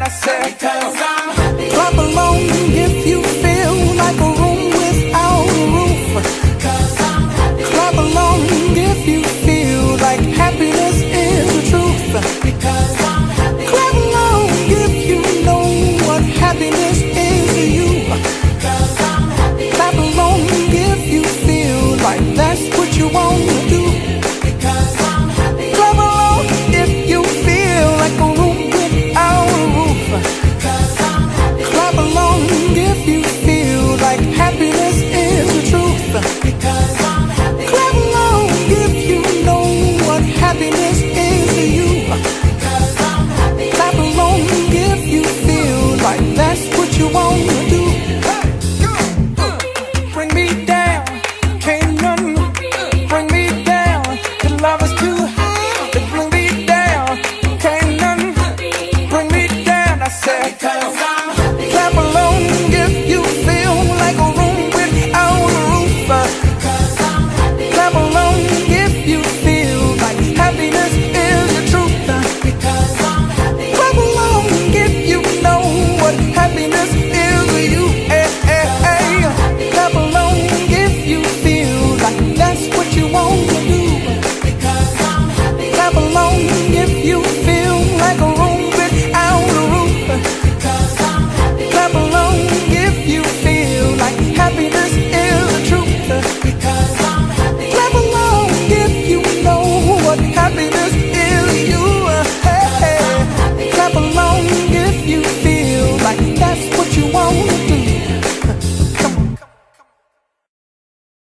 I said, because I'm happy. clap along if you feel like a room without a roof. Because I'm happy. Clap along if you feel like happiness is the truth. Because I'm happy. Clap along if you know what happiness is to you. Because I'm happy. Clap along if you feel like that's what you want to do. Because I'm happy. Clap along if you feel like a room without a roof. Because I'm happy. Clap along if you feel like happiness is the truth. Because I'm happy. Clap along if you know what happiness is to you. Because I'm happy. Clap along if you feel like that's what you want to do. Bring me down, can't none bring me down. The love is too high to bring me down. Can't none bring me down. I said, Because I'm happy. clap along